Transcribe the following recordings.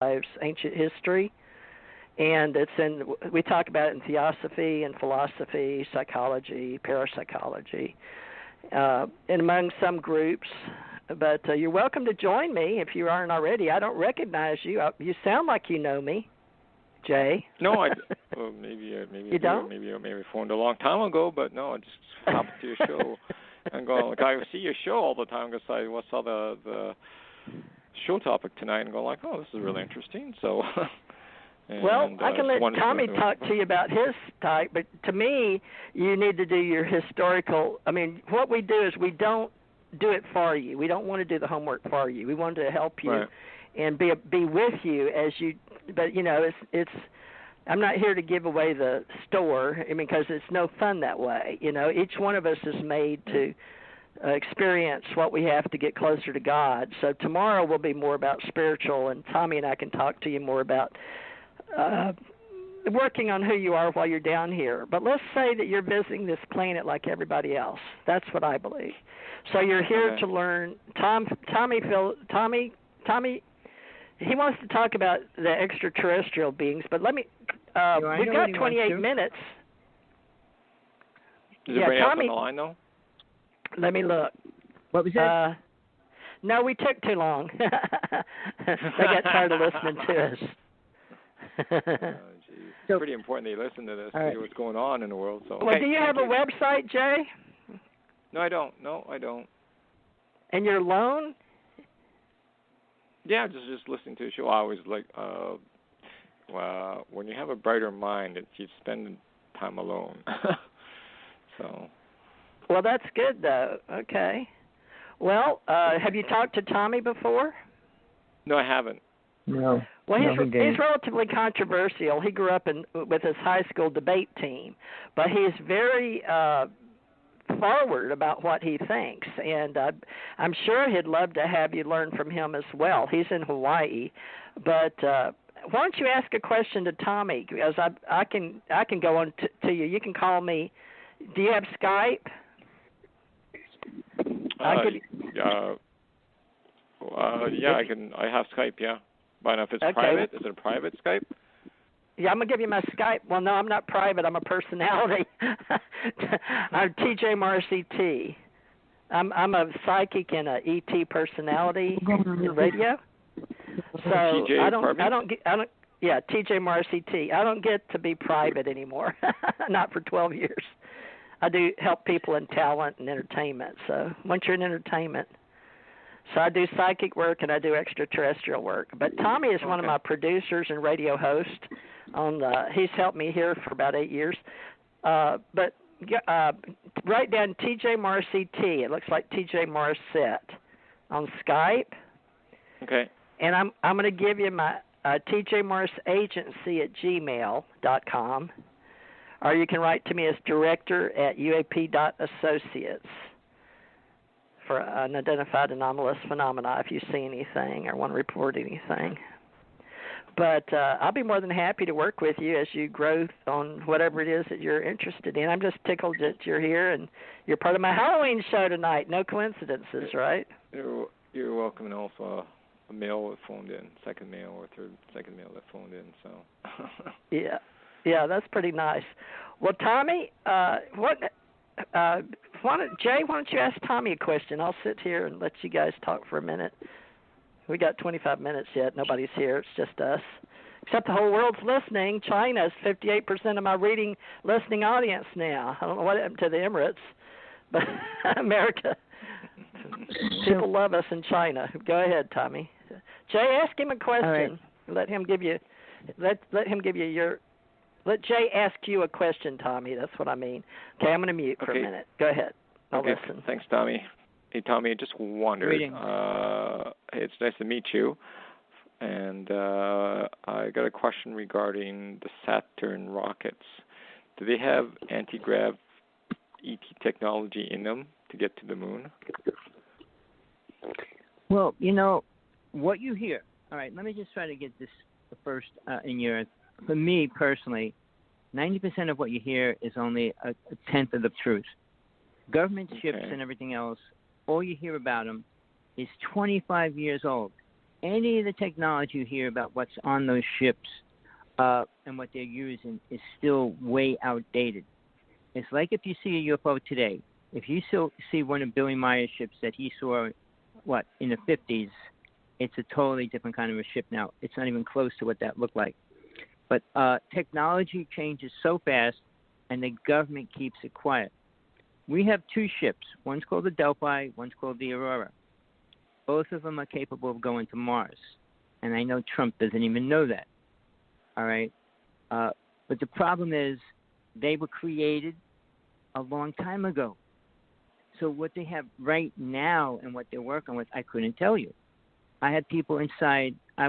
lives, ancient history. And we talk about it in theosophy and philosophy, psychology, parapsychology, and among some groups. But you're welcome to join me if you aren't already. I don't recognize you. You sound like you know me, Jay. No, maybe you don't. Maybe I phoned a long time ago, but no, I just happened to your show and go. Like, I see your show all the time because I saw the show topic tonight and go like, oh, this is really interesting. So. Well, I can let Tommy talk to you about his type, but to me, you need to do your historical. I mean, what we do is we don't do it for you. We don't want to do the homework for you. We want to help you and be with you as you. But it's. I'm not here to give away the store. I mean, because it's no fun that way. Each one of us is made to experience what we have to get closer to God. So tomorrow will be more about spiritual, and Tommy and I can talk to you more about. Working on who you are while you're down here. But let's say that you're visiting this planet like everybody else. That's what I believe. So you're here to learn. Tommy, he wants to talk about the extraterrestrial beings, but let me, we've got 28 minutes. Is anybody else on the line, though? Let me look. What was that? No, we took too long. They got tired of listening to us. It's pretty important that you listen to this, see what's going on in the world. So, well, do you have a website, Jay? No, I don't. And you're alone? Yeah, just listening to the show. I always like, well, when you have a brighter mind, you spend time alone. So. Well, that's good, though. Okay. Well, have you talked to Tommy before? No, I haven't. No. Well, he's relatively controversial. He grew up with his high school debate team, but he's very forward about what he thinks, and I'm sure he'd love to have you learn from him as well. He's in Hawaii, but why don't you ask a question to Tommy? Because I can go on to you. You can call me. Do you have Skype? Yeah, I can. I have Skype. Yeah. But if it's private, is it a private Skype? Yeah, I'm going to give you my Skype. Well, no, I'm not private. I'm a personality. I'm TJ Morris ET. I'm a psychic and a ET personality in radio. So TJ, I don't yeah, TJ Morris ET. I don't get to be private anymore. Not for 12 years. I do help people in talent and entertainment. So once you're in entertainment. So I do psychic work and I do extraterrestrial work. But Tommy is one of my producers and radio hosts. He's helped me here for about 8 years. But write down TJ Morris ET. It looks like TJ Morris Set on Skype. Okay. And I'm going to give you my TJ Morris Agency at gmail.com. Or you can write to me as director at uap.associates. For unidentified anomalous phenomena, if you see anything or want to report anything. But I'll be more than happy to work with you as you grow on whatever it is that you're interested in. I'm just tickled that you're here and you're part of my Halloween show tonight. No coincidences, right? You're welcome. And also a male that phoned in, second male that phoned in. So. Yeah, that's pretty nice. Well, Tommy, Jay, why don't you ask Tommy a question? I'll sit here and let you guys talk for a minute. We got 25 minutes yet. Nobody's here. It's just us. Except the whole world's listening. China's 58% of my listening audience now. I don't know what happened to the Emirates, but America. People love us in China. Go ahead, Tommy. Jay, ask him a question. Right. Let him give you your. Let Jay ask you a question, Tommy. That's what I mean. Okay, I'm going to mute for a minute. Go ahead. I'll listen. Thanks, Tommy. Hey, Tommy, I just wondered. It's nice to meet you. And I got a question regarding the Saturn rockets. Do they have anti-grav ET technology in them to get to the moon? Well, what you hear. All right, let me just try to get this first in your. For me personally, 90% of what you hear is only a tenth of the truth. Government ships and everything else, all you hear about them is 25 years old. any of the technology you hear about what's on those ships and what they're using is still way outdated. It's like if you see a UFO today, if you still see one of Billy Meyer's ships that he saw, in the 50s, it's a totally different kind of a ship now. It's not even close to what that looked like. But technology changes so fast, and the government keeps it quiet. We have two ships. One's called the Delphi, one's called the Aurora. Both of them are capable of going to Mars. And I know Trump doesn't even know that. All right? But the problem is they were created a long time ago. So what they have right now and what they're working with, I couldn't tell you. I had people inside. I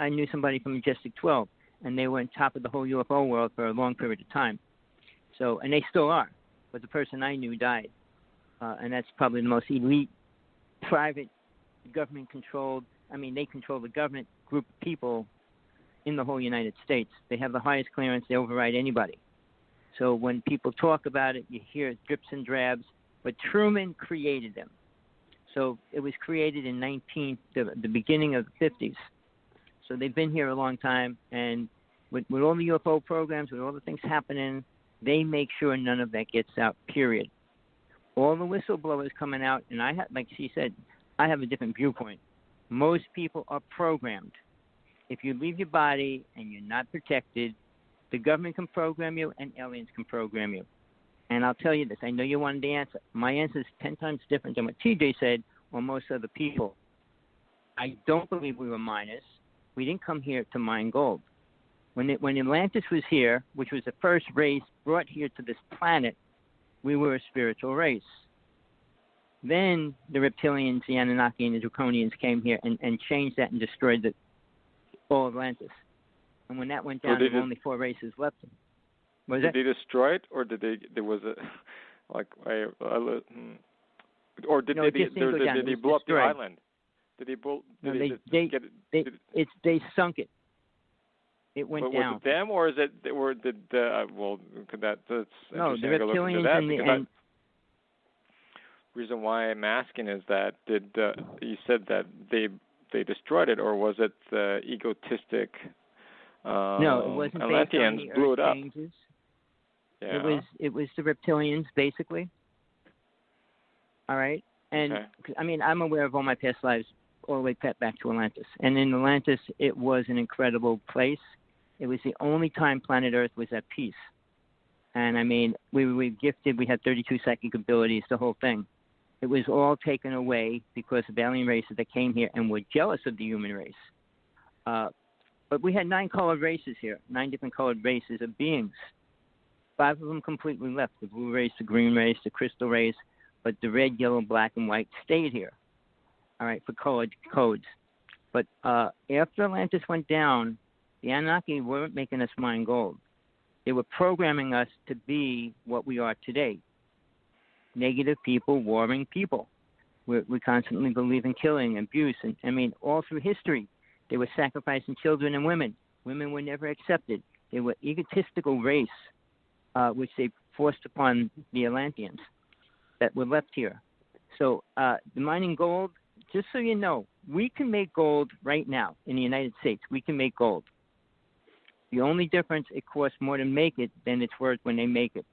knew somebody from Majestic 12, and they were on top of the whole UFO world for a long period of time. So, and they still are. But the person I knew died. And that's probably the most elite, private, government-controlled, they control the government group of people in the whole United States. They have the highest clearance. They override anybody. So when people talk about it, you hear drips and drabs. But Truman created them. So it was created in the beginning of the 50s. So they've been here a long time. And with all the UFO programs, with all the things happening, they make sure none of that gets out, period. All the whistleblowers coming out, and like she said, I have a different viewpoint. Most people are programmed. If you leave your body and you're not protected, the government can program you and aliens can program you. And I'll tell you this. I know you wanted the answer. My answer is 10 times different than what TJ said or most other people. I don't believe we were miners. We didn't come here to mine gold. When Atlantis was here, which was the first race brought here to this planet, we were a spiritual race. Then the reptilians, the Anunnaki, and the Draconians came here and changed that and destroyed all Atlantis. And when that went down, there were only 4 races left. Did they destroy it, or did they? There was a or did they blow up the island? Did they blow? They sunk it. It went down. Was it them, or is it? Or did that's no, the reptilians and reason why I'm asking is that you said that they destroyed it, or was it the egotistic? No, it wasn't. Atlanteans blew it up. Changes. Yeah. It was the reptilians, basically. All right, and okay. I'm aware of all my past lives, all the way back to Atlantis. And in Atlantis, it was an incredible place. It was the only time planet Earth was at peace. And we were gifted. We had 32 psychic abilities, the whole thing. It was all taken away because of alien races that came here and were jealous of the human race. But we had 9 colored races here, 9 different colored races of beings. 5 of them completely left, the blue race, the green race, the crystal race, but the red, yellow, black, and white stayed here, all right, for colored codes. But after Atlantis went down, the Anunnaki weren't making us mine gold. They were programming us to be what we are today, negative people, warring people. We constantly believe in killing, abuse, and all through history. They were sacrificing children and women. Women were never accepted. They were egotistical race, which they forced upon the Atlanteans that were left here. So the mining gold, just so you know, we can make gold right now in the United States. We can make gold. The only difference, it costs more to make it than it's worth when they make it.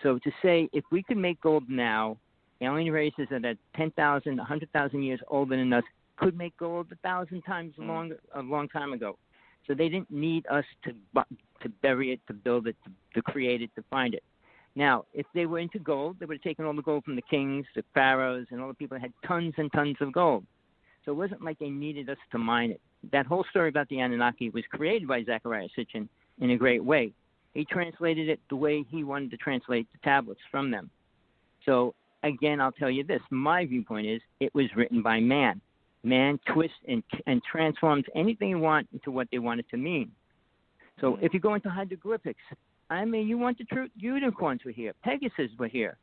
So to say, if we could make gold now, alien races that are 10,000, 100,000 years older than us could make gold 1,000 times longer, a long time ago. So they didn't need us to bury it, to build it, to create it, to find it. Now, if they were into gold, they would have taken all the gold from the kings, the pharaohs, and all the people that had tons and tons of gold. So it wasn't like they needed us to mine it. That whole story about the Anunnaki was created by Zecharia Sitchin in a great way. He translated it the way he wanted to translate the tablets from them. So, again, I'll tell you this. My viewpoint is it was written by man. Man twists and transforms anything you want into what they want it to mean. So if you go into hieroglyphics, you want the truth, unicorns were here. Pegasus were here.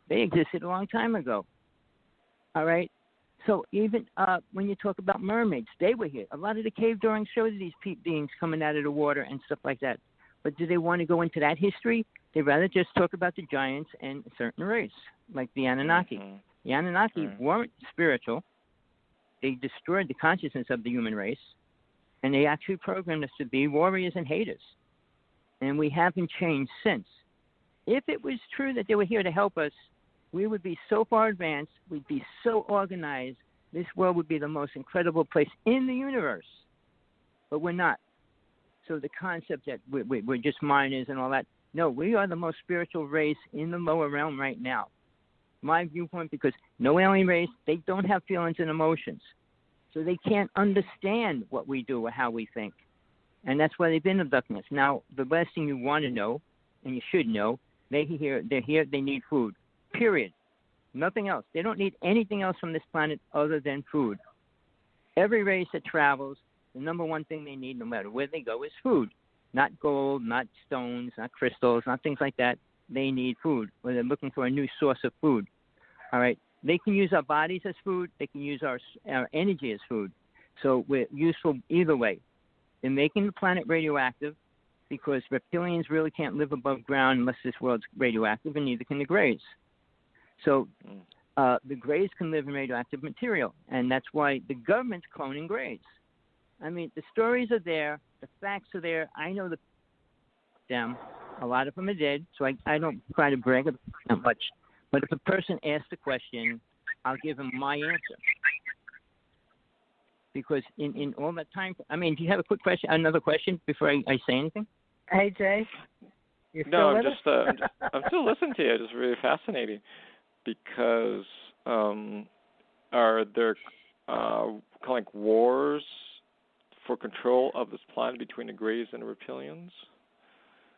They existed a long time ago. All right? So even when you talk about mermaids, they were here. A lot of the cave drawings show these beings coming out of the water and stuff like that. But do they want to go into that history? They'd rather just talk about the giants and a certain race, like the Anunnaki. The Anunnaki weren't spiritual. they destroyed the consciousness of the human race, and they actually programmed us to be warriors and haters. And we haven't changed since. If it was true that they were here to help us, we would be so far advanced, we'd be so organized, this world would be the most incredible place in the universe. But we're not. So the concept that we're just minors and all that, no, we are the most spiritual race in the lower realm right now. My viewpoint, because no alien race, they don't have feelings and emotions. So they can't understand what we do or how we think. And that's why they've been abducting us. Now, the last thing you want to know, and you should know, they're here, they need food, period. Nothing else. They don't need anything else from this planet other than food. Every race that travels, the number one thing they need, no matter where they go, is food. Not gold, not stones, not crystals, not things like that. They need food, or they're looking for a new source of food. All right? They can use our bodies as food. They can use our energy as food. So we're useful either way. They're making the planet radioactive because reptilians really can't live above ground unless this world's radioactive, and neither can the Greys. So the Greys can live in radioactive material, and that's why the government's cloning Greys. I mean, the stories are there. The facts are there. I know them. A lot of them are dead, so I don't try to brag about them much. But if a person asks a question, I'll give him my answer. Because in all that time, I mean, do you have a quick question, another question before I say anything? Hey, Jay. I'm still listening to you. It's really fascinating because are there kind of like wars for control of this planet between the Greys and the reptilians?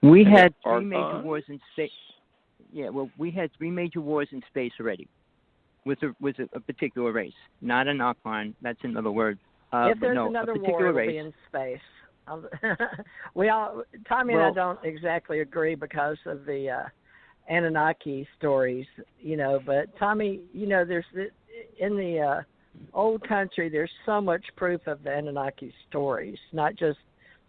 We had three major wars in space. Yeah, well, we had three major wars in space already with a particular race, not an Archon. That's another word. If there's another war, it'll race. be in space. Tommy and I don't exactly agree because of the Anunnaki stories, But Tommy, there's in the old country, there's so much proof of the Anunnaki stories, not just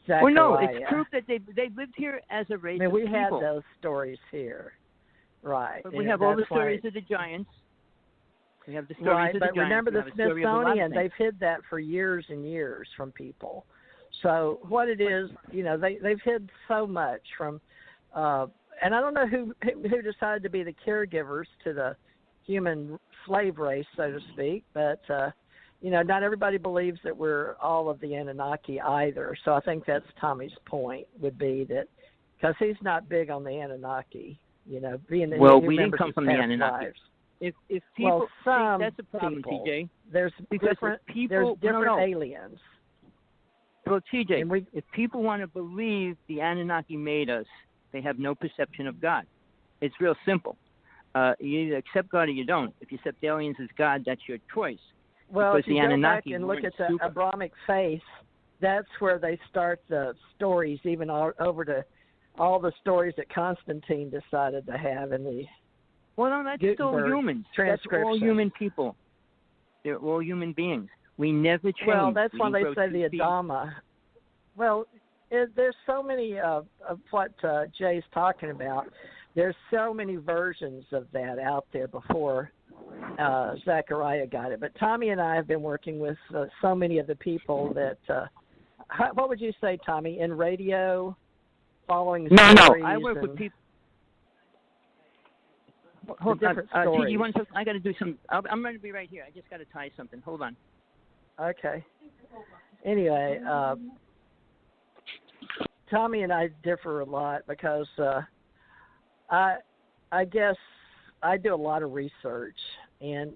Zachariah. Well, no, it's proof that they lived here as a race. I mean, we had people. those stories here, right? But we have all the stories of the giants. We have the stories of the giants. But remember the Smithsonian, they've hid that for years and years from people. So what it is, they've hid so much from, and I don't know who decided to be the caregivers to the human slave race, so to speak, but not everybody believes that we're all of the Anunnaki either. So I think that's Tommy's point, would be that because he's not big on the Anunnaki, being the we didn't come from the Anunnaki. Lives. If people, some that's a problem, people, TJ. There's different aliens. Well, TJ, if people want to believe the Anunnaki made us, they have no perception of God. It's real simple. You either accept God or you don't. If you accept aliens as God, that's your choice. Well, because if you go back and look at the Abrahamic faith, that's where they start the stories, even over to all the stories that Constantine decided to have in the Well, no, that's still humans. That's all human people. They're all human beings. We never change. Well, that's why they say the Adama. Well, there's so many of what Jay's talking about. There's so many versions of that out there before Zachariah got it. But Tommy and I have been working with so many of the people that, what would you say, Tommy, in radio, following stories? No, I work with people. Hold on. You want to, I got to do some. I'm going to be right here. I just got to tie something. Hold on. Okay. Anyway, Tommy and I differ a lot because I guess I do a lot of research, and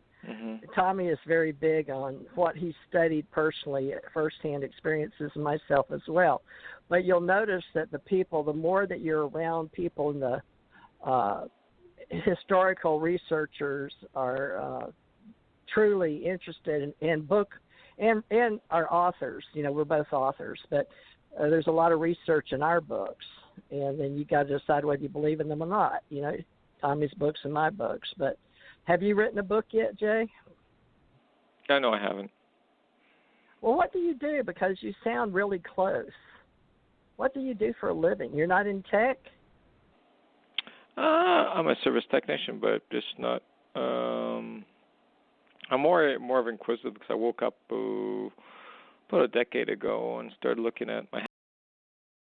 Tommy is very big on what he studied personally, firsthand experiences, and myself as well. But you'll notice that the more that you're around people in the historical researchers are truly interested in book and are authors. We're both authors, but there's a lot of research in our books, and then you got to decide whether you believe in them or not. Tommy's books and my books. But have you written a book yet, Jay? No, I haven't. Well, what do you do? Because you sound really close. What do you do for a living? You're not in tech? I'm a service technician, but just not. I'm more of inquisitive because I woke up about a decade ago and started looking at my